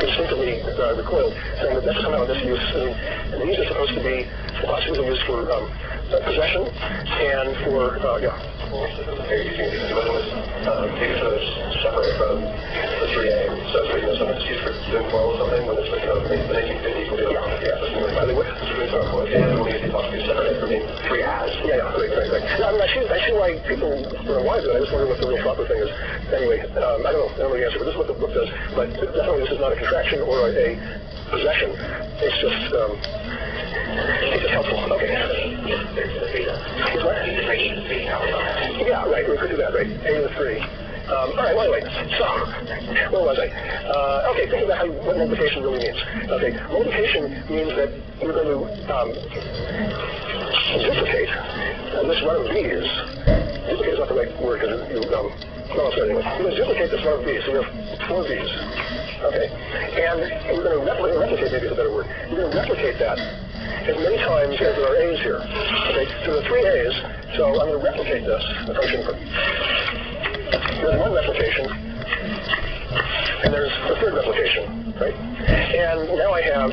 Instinctively recoiled, saying that that's somehow misuse. And these are supposed to be philosophies are used for possession and for Maybe sort of separate from the 3A. So someone's used for doing well or something when it's like, the 1950s will be like, and when you philosophy is separate from being 3As. Right. No, I see why people want to do it. I just wonder what the real proper thing is. Anyway, I don't know the answer, but this is what the book does. But definitely this is not a contraction or a possession. It's just helpful. Okay. Yeah, right. We could do that, right? A to the 3. All right, wait. So, where was I? Okay, think about what multiplication really means. Okay, multiplication means that you're going to duplicate this run of B's. Duplicate is not the right word because you're going to duplicate this run of B's. So you have 4 B's. Okay, and we're going to replicate, maybe is a better word. You're going to replicate that as many times as there are A's here. Okay, so there are 3 A's, so I'm going to replicate this, the function. There's one replication, and there's the third replication, right? And now I have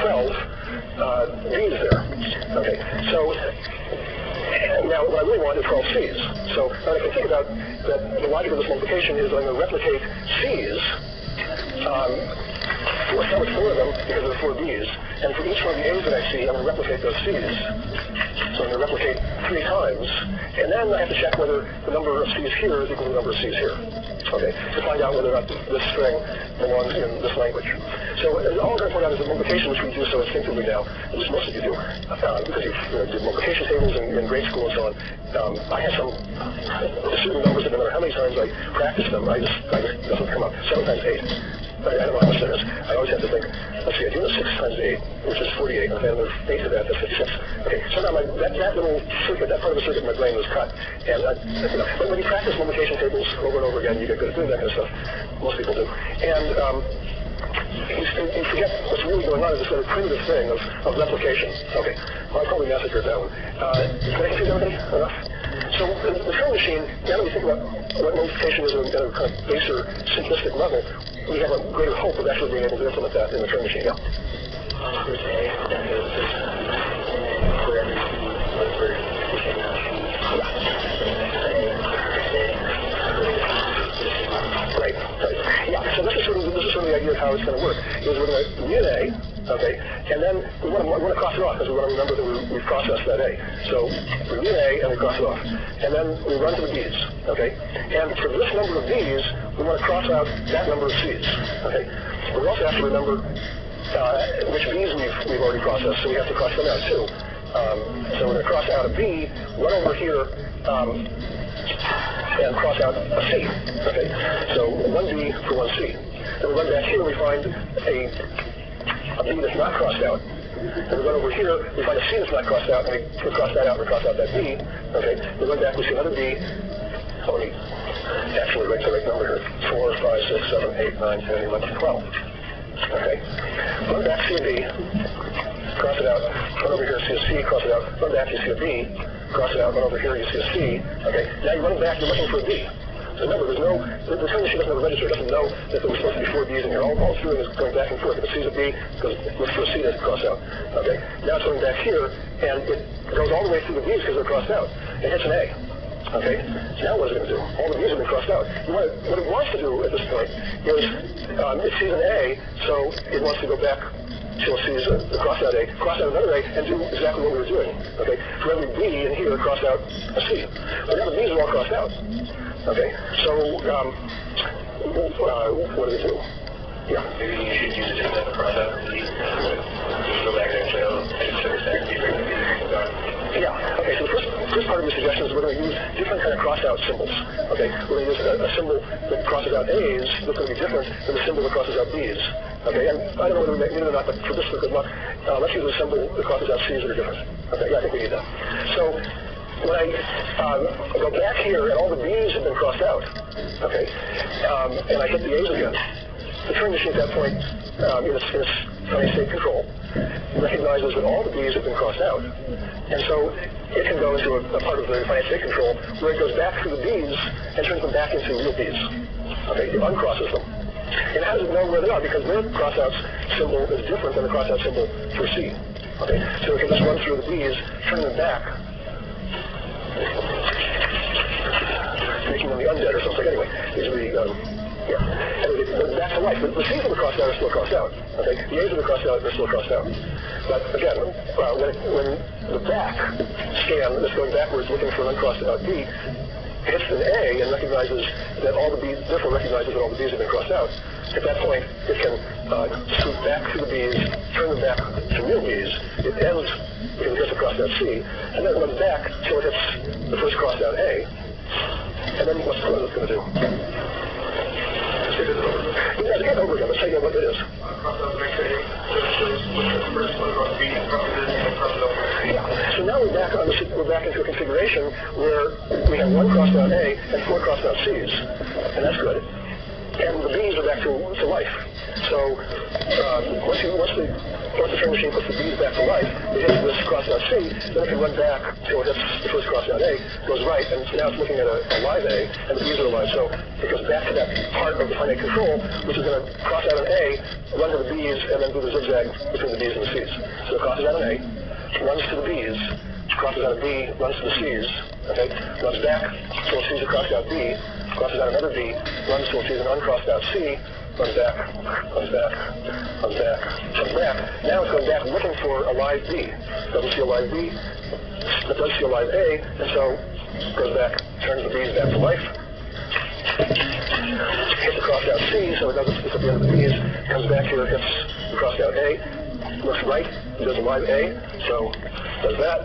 12 B's there. Okay, so now what I really want is 12 C's. So I can think about that the logic of this multiplication is I'm going to replicate C's. We'll start with 4 of them because there are 4 B's. And for each one of the A's that I see, I'm going to replicate those C's. So I'm going to replicate 3 times. And then I have to check whether the number of C's here is equal to the number of C's here. Okay, to find out whether or not this string belongs in this language. So all I'm going to point out is the multiplication, which we do so instinctively now, which most of you do, because you did multiplication tables in grade school and so on. I have some certain numbers that no matter how many times I practice them, I just doesn't come up. 7 times 8. I don't know how much that is. I always have to think, let's see, I do know 6 times 8, which is 48, and if I add another 8 to that, that's 56. Okay, somehow that little circuit, that part of the circuit in my brain was cut. And, but when you practice multiplication tables over and over again, you get good at doing that kind of stuff. Most people do. And you forget what's really going on is this sort of primitive thing of replication. Okay, well, I probably massacred that one. Did I confuse everybody enough? So the Turing machine, now that we think about what multiplication is at a kind of baser, simplistic level, we have a greater hope of actually being able to implement that in the Turing machine. Yeah. Right. Yeah. So this is sort of the idea of how it's going to work. Is we're going to read A, okay, and then we want to cross it off because we want to remember that we've processed that A. So we read A and we cross it off, and then we run to the B's, okay. And for this number of B's, we want to cross out that number of C's, okay. We also have to remember which B's we've already processed, so we have to cross them out too. So we're going to cross out a B, run over here, and cross out a C. Okay, so 1B for 1C. Then we run back here, we find a B that's not crossed out. Then we run over here, we find a C that's not crossed out, and we cross that out, and we cross out that B. Okay, we run back, we see another B. Oh, let me actually write the right number here. 4, 5, 6, 7, 8, 9, 10, 11, 12. Okay, run back, see a B. Cross it out, run over here, see a C, cross it out, run back, you see a B, cross it out, run over here, you see a C. Okay, now you're running back, you're looking for a B. So remember, the Turing machine doesn't have a register, it doesn't know that there was supposed to be 4 B's in here. All it's doing is going back and forth. If it sees a B, it goes, looks for a C to cross out. Okay, now it's going back here, and it goes all the way through the B's because they're crossed out. It hits an A. Okay, so now what is it going to do? All the B's have been crossed out. What it wants to do at this point is, it sees an A, so it wants to go back till it sees the cross out A, cross out another A, and do exactly what we were doing. Okay, for every B in here, cross out a C. But now the B's are all crossed out. Okay, so what does it do? Yeah. Maybe you should use it to cross out the B. Go back and say, oh, I just took a second. Yeah, okay, so the first part of your suggestion is we're going to use different kind of cross-out symbols. Okay, we're going to use a symbol that crosses out A's that's going to be different than the symbol that crosses out B's. Okay, and I don't know whether we need it or not, but for this, for good luck, let's use a symbol that crosses out C's that are different. Okay, yeah, I think we need that. So when I go back here and all the B's have been crossed out, okay, and I hit the A's again, the Turing machine at that point in its steady state control recognizes that all the B's have been crossed out. And so it can go into a part of the finite state control where it goes back through the B's and turns them back into real B's. Okay, it uncrosses them. And how does it know where they are? Because their cross-out symbol is different than the cross-out symbol for C. Okay, so it can just run through the B's, turn them back, making them the undead or something. Anyway, these are the, anyway, back to life. The C's that are crossed out are still crossed out. Okay, the A's that are crossed out are still crossed out. But again, when the back scan that's going backwards looking for an uncrossed out B hits an A and recognizes that all the B's, therefore recognizes that all the B's have been crossed out, at that point it can swoop back through the B's, turn them back to real B's. It ends because it hits a crossed out C, and then it runs back till it hits the first crossed out A. And then what's it going to do? Yeah, again over again. Let's take a look at what it is. Yeah. So now we're back into a configuration where we have one crossed out A and four crossed out C's, and that's good. And the B's are back to life. So once the turn machine puts the B's back to life, it hits this crossed out C, then it can run back till it hits the first crossed out A, goes right, and now it's looking at a live A, and the B's are alive. So it goes back to that part of the finite control, which is going to cross out an A, run to the B's, and then do the zigzag between the B's and the C's. So it crosses out an A, runs to the B's, crosses out a B, runs to the C's, okay, runs back till it sees a crossed out B, crosses out another B, runs till it sees an uncrossed out C, runs back, runs back, runs back, runs back. Now it's going back looking for a live B. Doesn't see a live B, but does see a live A, and so goes back, turns the B's back to life, hits the crossed out C, so it doesn't stick at the end of the B's, comes back here, hits the crossed out A, looks right, does a live A, so does that,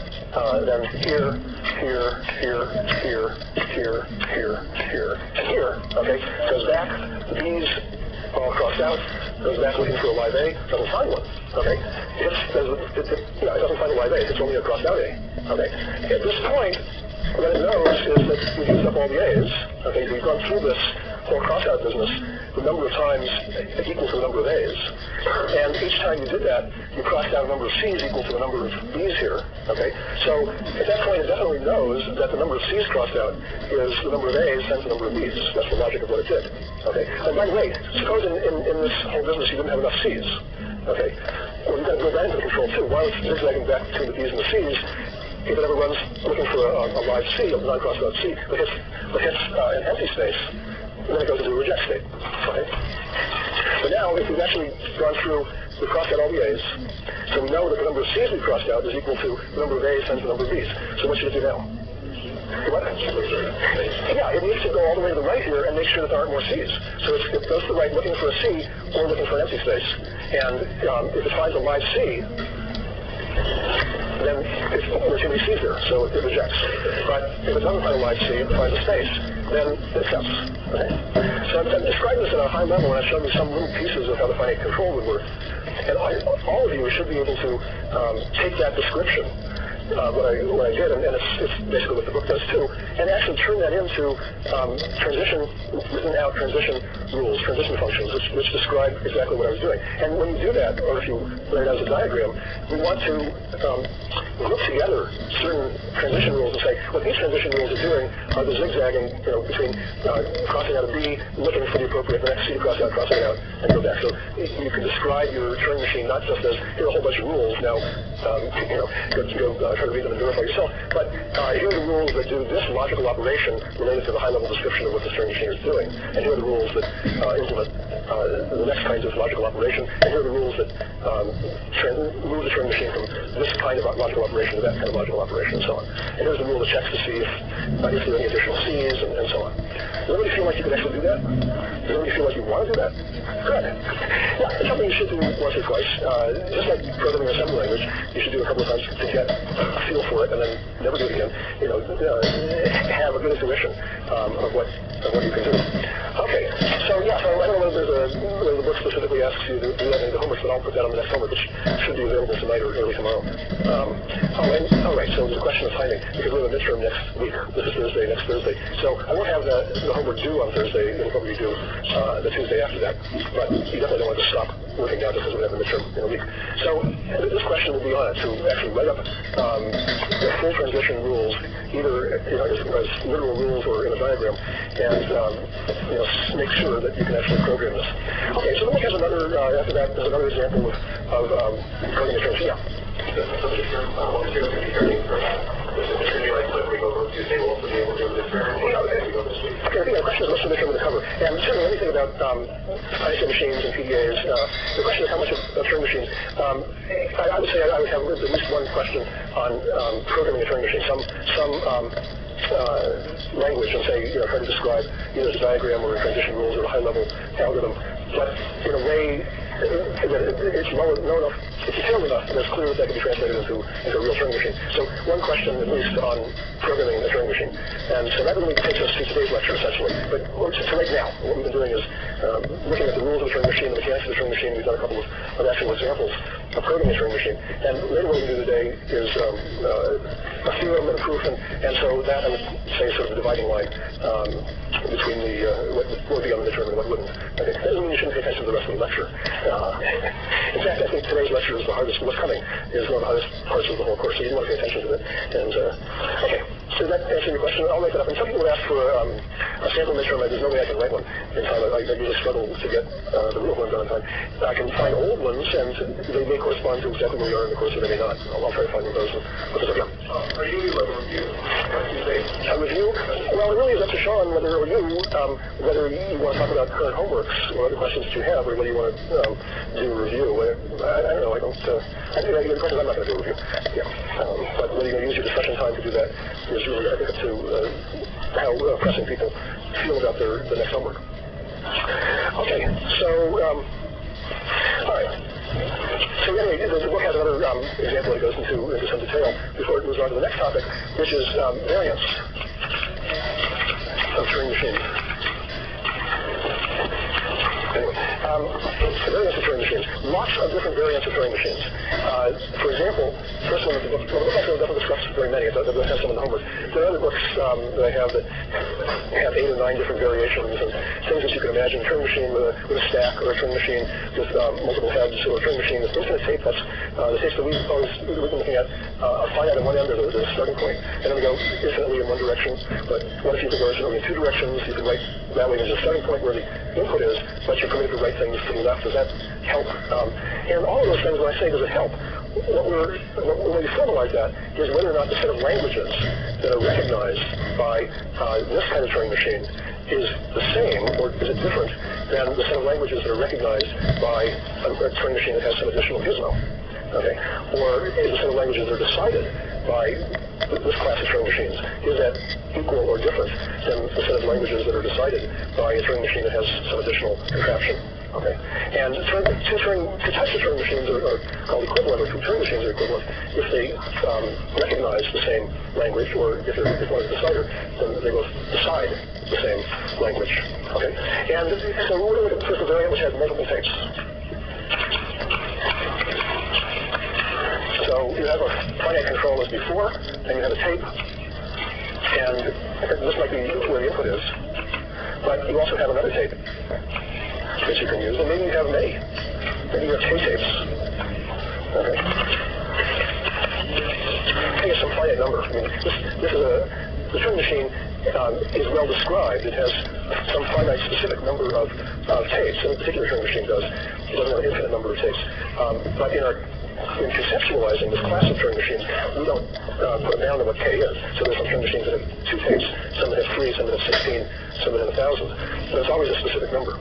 then here, here, here, here, here, here, here, and here, okay, goes back, the B's all crossed out, goes back looking for a live A, doesn't find one, okay, it doesn't find a live A, it's only a crossed out A, okay. At this point, what it knows is that we've used up all the A's, okay, we've gone through this whole cross-out business the number of times equal to the number of A's, and each time you did that, you crossed out a number of C's equal to the number of B's here, okay? So at that point, it definitely knows that the number of C's crossed out is the number of A's times the number of B's. That's the logic of what it did, okay? And by the way, suppose in this whole business you didn't have enough C's, okay? Well, you've got to build that into the control too. While it's zigzagging back between the B's and the C's, if it ever runs looking for a live C, a non-crossed out C, but hits an empty space, and then it goes into a reject state. Okay? But now, if we've actually gone through, we've crossed out all the A's, so we know that the number of C's we've crossed out is equal to the number of A's times the number of B's. So what should it do now? What? Yeah, it needs to go all the way to the right here and make sure that there aren't more C's. So it goes to the right looking for a C or looking for an empty space. And if it finds a live C, then there's too many C's there, so it rejects. But if it doesn't find a live C, it finds a space, then it accepts. Okay? So I'm describing this at a high level, and I've shown you some little pieces of how the finite control would work. And all of you should be able to take that description, what I did, and it's basically what the book does too, and actually turn that into written out transition rules, transition functions, which describe exactly what I was doing. And when you do that, or if you write it as a diagram, we want to group together certain transition rules and say, what these transition rules are doing are the zigzagging, between crossing out a B, looking for the appropriate next C to cross out, crossing it out, and go back. So you can describe your Turing machine not just as, here are a whole bunch of rules, now, go try to read them and verify yourself, but here are the rules that do this logical operation related to the high-level description of what the Turing machine is doing, and here are the rules that implement the next kinds of logical operation, and here are the rules that move the Turing machine from this kind of logical operation to that kind of logical operation, and so on. And here's the rule that checks to see if there are any additional C's, and so on. Does everybody feel like you can actually do that? Does everybody feel like you want to do that? Good. Yeah, it's something you should do once or twice. Just like programming or assembly language, you should do a couple of times to get a feel for it, and then never do it again. Have a good intuition of what you can do. Okay, so I don't know whether the book specifically asks you to do that in the homework, but I'll put that on the next homework, which should be available tonight or early tomorrow. Oh, right. So there's a question of timing because we have a midterm next week. This is Thursday, next Thursday. So I won't have the homework due on Thursday. It'll probably be due the Tuesday after that. But you definitely don't want to stop working now because we have a midterm in a week. So this question will be on it to actually write up the full transition rules, either as literal rules or in a diagram, and make sure that you can actually program this. Okay. So then we have another. After that, there's another example of coding the transition. Yeah. So the term, what is your returning from? Is it going to be like when we go over Tuesday, we'll also be able to do the term, or how we go this week? Okay, I think the question is what's the midterm to cover. And certainly anything about ISO machines and PDAs, the question is how much of Turing machines. I would say I would have at least one question on programming a Turing machine, some language, and say, try to describe either as a diagram or a transition rules or a high-level algorithm, but in a way it's well known enough, it's detailed enough, and it's clear that can be translated into a real Turing machine. So one question at least on programming a Turing machine. And so that really takes us to today's lecture, essentially. But so right now, what we've been doing is looking at the rules of the Turing machine, the mechanics of the Turing machine. We've done a couple of actual examples of programming a Turing machine. And later what we're going to do today is a theorem and a proof, and so that I would say is sort of the dividing line between what would be on the midterm and what wouldn't. Okay. That doesn't mean you shouldn't pay attention to the rest of the lecture. In fact, I think today's lecture is the hardest. What's coming is one of the hardest parts of the whole course, so you want to pay attention to it. And okay, so that answers your question. I'll make it up. And some people would ask for a sample midterm. There's no way I can write one in time. I usually struggle to get the real one done in time. I can find old ones, and they may correspond to exactly where we are in the course, or they may not. I'll try to find those. Are you like a review? A review? Well, it really is up to Sean whether you want to talk about current homeworks or other questions that you have, or whether you want to do a review. I don't know. I don't. I think the question is I'm not going to do a review. Yeah. But whether you're going to use your discussion time to do that is really, I think, up to how pressing people feel about the next homework. Okay. So, all right. So anyway, the book has another example that goes into some detail before it moves on to the next topic, which is variance of Turing machines. Anyway, variants of Turing machines. Lots of different variants of Turing machines. For example, first one of the book, well, the book actually doesn't discuss very many. It doesn't have some in the homework. There are other books that I have that have 8 or 9 different variations and things that you can imagine. A Turing machine with a stack, or a Turing machine with multiple heads, or a Turing machine with infinite tape. That's the tapes that we've been looking at are finite on one end, or the starting point, and then we go infinitely in one direction. But what if you could go in 2 directions? You can write that way as a starting point where the input is, but you're permitted to write things to the left. Does that help? And all of those things, when I say does it help, when we formalize that is whether or not the set of languages that are recognized by this kind of Turing machine is the same, or is it different than the set of languages that are recognized by a Turing machine that has some additional gizmo? Okay? Or is the set of languages that are decided by this class of Turing machines, is that equal or different than the set of languages that are decided by a Turing machine that has some additional contraption? Okay, and two types of Turing machines are called equivalent, or 2 Turing machines are equivalent if they recognize the same language, or if one is a decider, then they both decide the same language. Okay, and so we're going to look at the first variant, which has multiple tapes. So you have a finite control as before, and you have a tape, and this might be where the input is, but you also have another tape that you can use, and maybe you have many. Maybe you have 2 tapes. Okay. I think it's some finite number. I mean, this is the Turing machine is well described. It has some finite specific number of tapes, and a particular Turing machine does. It doesn't have an infinite number of tapes. But in conceptualizing this class of Turing machines, we don't put a bound on what K is. So there's some Turing machines that have 2 tapes, some that have 3, some that have 16, some that have 1,000. But it's always a specific number.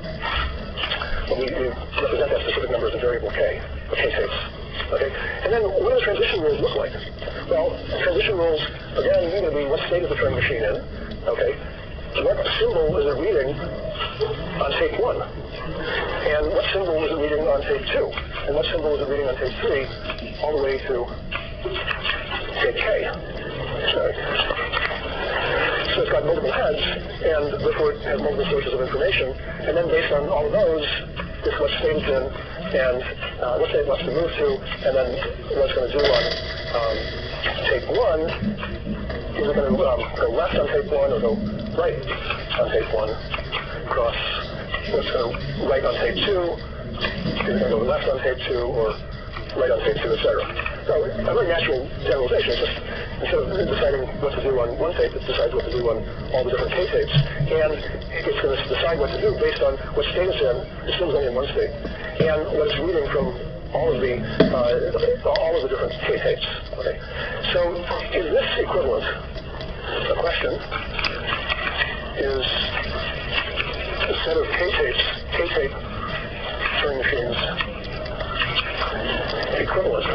But we represent that specific number as a variable K, or K tapes. Okay? And then what do the transition rules look like? Well, transition rules, again, are going to be what state is the Turing machine in? Okay? What symbol is it reading on tape 1? And what symbol is it reading on tape 2? And what symbol is it reading on tape 3 all the way to tape K? Sorry. So it's got multiple heads, and therefore it has multiple sources of information, and then based on all of those, it's what state it's in, and what state it wants to move to, and then what it's going to do on tape 1, is it going to go left on tape 1 or go right on tape 1? Cross what's going to right on tape 2, is it going to go left on tape 2 or right on tape 2, etc. So a very natural generalization. It's just instead of deciding what to do on one tape, it decides what to do on all the different K-tapes. And it's going to decide what to do based on what state it's in. It's still only in one state. And what it's reading from all of the different K-tapes. Okay. So is this equivalent? The question is a set of K-tape Turing machines equivalent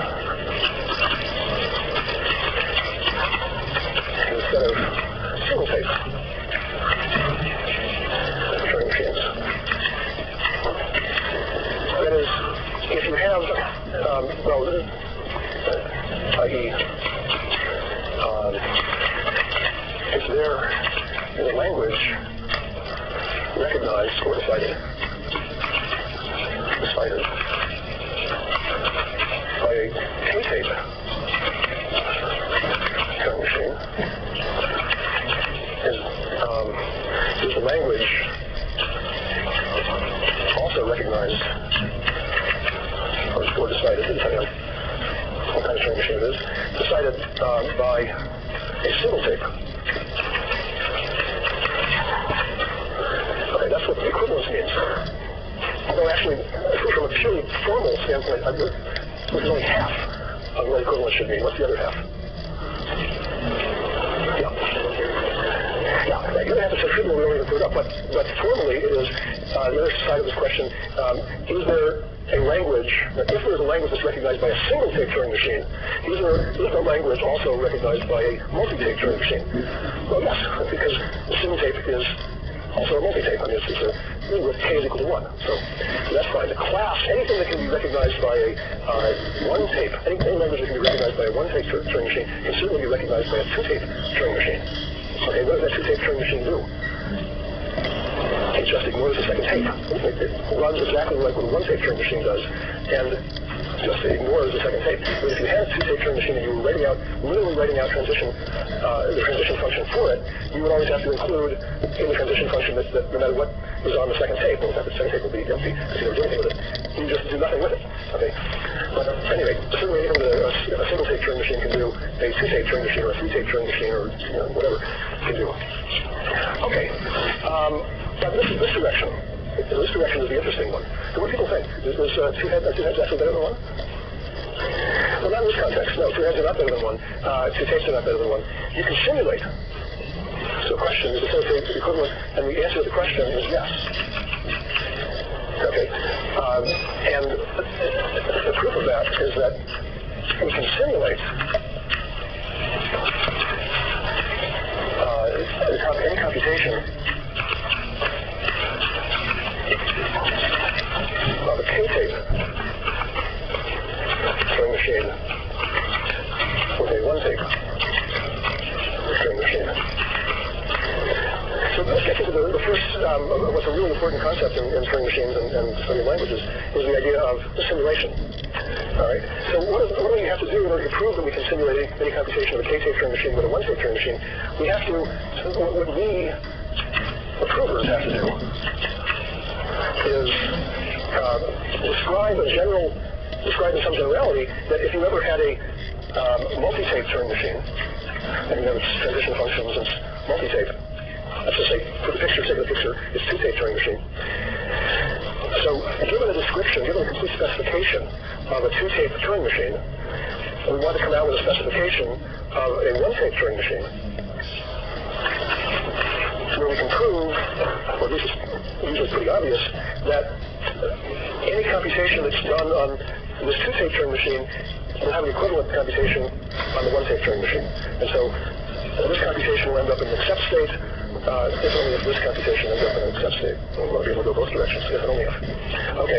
instead of single tape Turing machines. That is, if you have, i.e., if there is a language recognized or decided by a K-tape Turing machine, is the language also recognized or decided, depending on what kind of Turing machine it is, decided by a single tape. Okay, that's what equivalence means. Although actually, from a purely formal standpoint, this is only half of what equivalence should mean. What's the other half? Yeah, you're going to have to say trivial, we don't even put it up, but formally it is, the other side of this question, is there a language, if there's a language that's recognized by a single tape Turing machine, is the language also recognized by a multi-tape Turing machine? Well, yes, because the single tape is also a multi-tape. I mean, it's with K is equal to 1. So that's fine. The class, anything that can be recognized by a one tape, any language that can be recognized by a one-tape Turing machine can certainly be recognized by a two-tape Turing machine. Okay, what does that two-tape Turing machine do? It just ignores the second tape. It runs exactly like what a one-tape Turing machine does, and just ignores the second tape. I mean, if you had a two-tape Turing machine and you were literally writing out the transition function for it, you would always have to include in the transition function that no matter what is on the second tape, well, the second tape will be empty because you never do anything with it. You just do nothing with it. Okay. But anyway, certainly anything that a single-tape Turing machine can do, a two-tape Turing machine or a three-tape Turing machine or whatever can do. Okay. But this direction is the interesting one. So what do people think? Is two heads actually better than one? Well, not in this context. No, two heads are not better than one. Two tapes are not better than one. You can simulate. So the question is the equivalent, and the answer to the question is yes. Okay. And the proof of that is that we can simulate any computation of a K-tape Turing machine with a one-tape Turing machine. So let's get into the first, what's a really important concept in Turing machines and studying languages is the idea of simulation. All right. So what do we have to do in order to prove that we can simulate any computation of a K-tape Turing machine with a one-tape Turing machine? We have to, what we, the provers, have to do is describe in some generality that if you ever had a multi-tape Turing machine, and you have its transition functions and multi-tape, let's just say, for the sake of the picture, it's two-tape Turing machine. So given a description, given a complete specification of a two-tape Turing machine, we want to come out with a specification of a one-tape Turing machine, where we can prove, or at least it's usually pretty obvious, that any computation that's done on this two-tape Turing machine will have an equivalent computation on the one-tape Turing machine. And so this computation will end up in an accept state, if only if this computation ends up in an accept state. We'll be able to go both directions, if and only if. Okay.